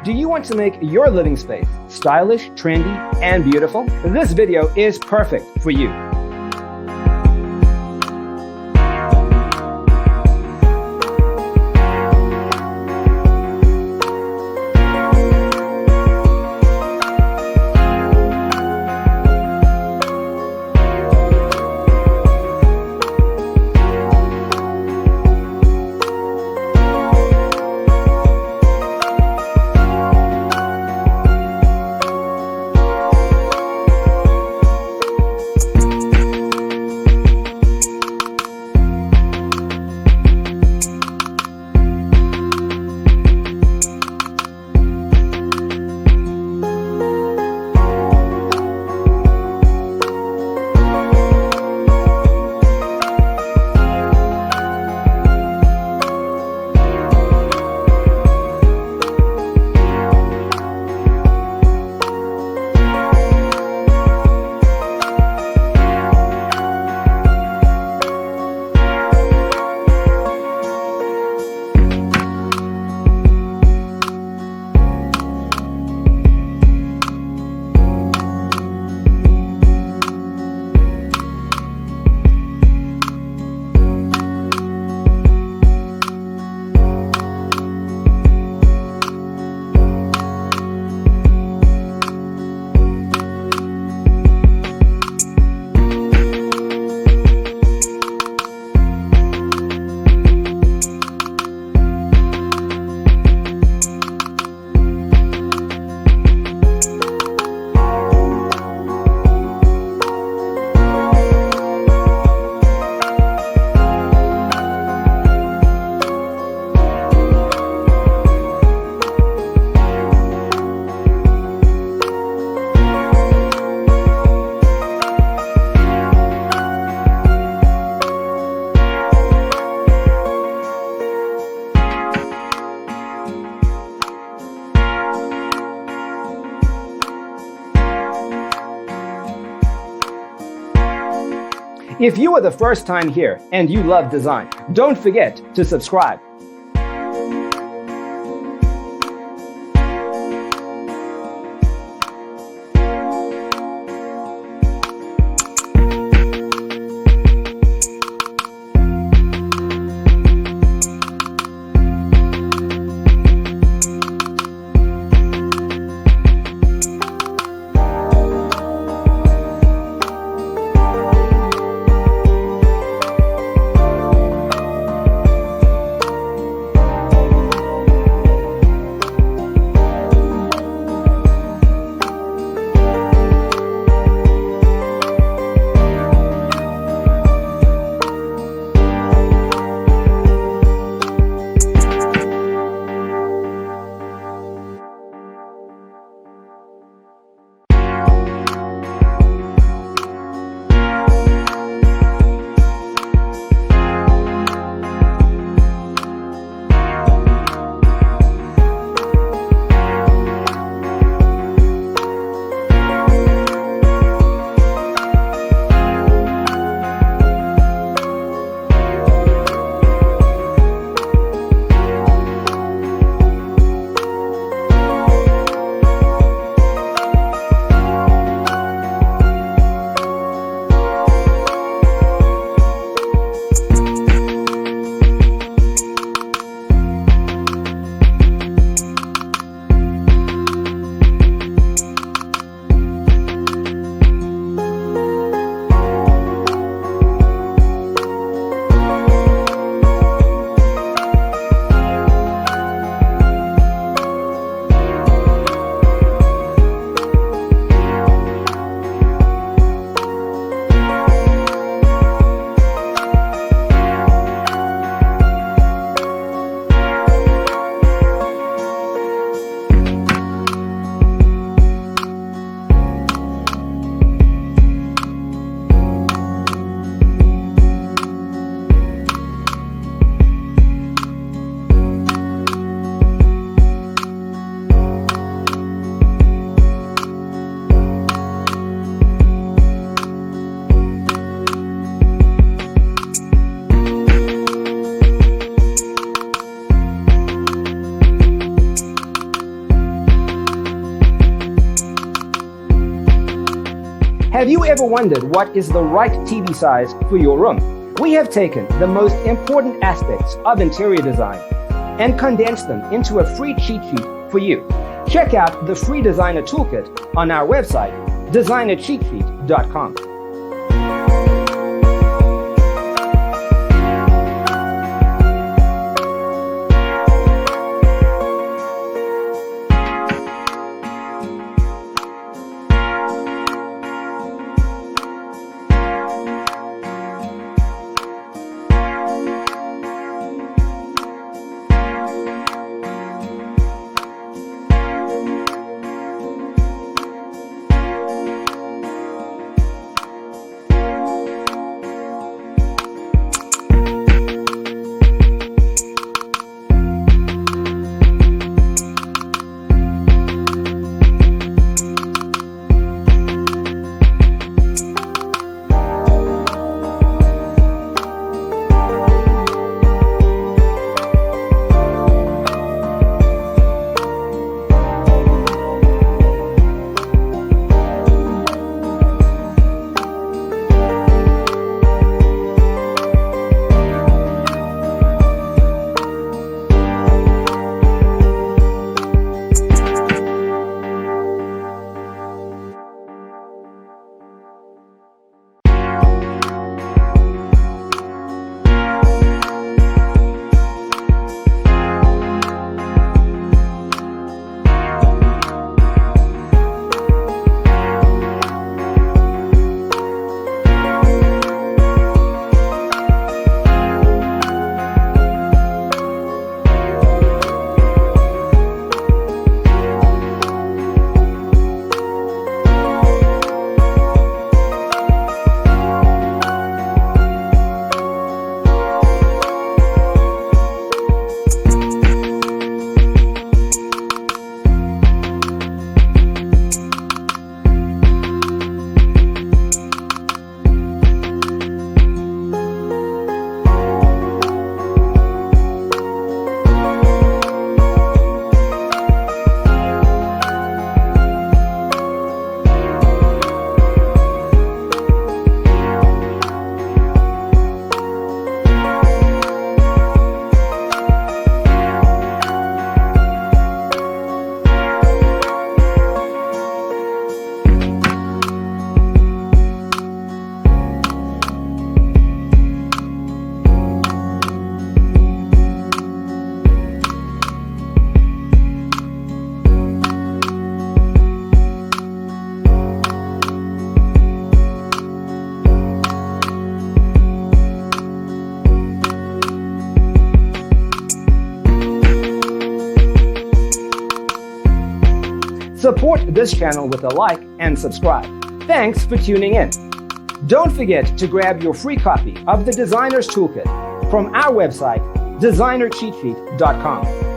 Do you want to make your living space stylish, trendy, and beautiful? This video is perfect for you. If you are the first time here and you love design, don't forget to subscribe. Have you ever wondered what is the right TV size for your room? We have taken the most important aspects of interior design and condensed them into a free cheat sheet for you. Check out the free designer toolkit on our website, designercheatsheet.com. Support this channel with a like and subscribe. Thanks for tuning in. Don't forget to grab your free copy of the Designer's Toolkit from our website, designercheatsheet.com.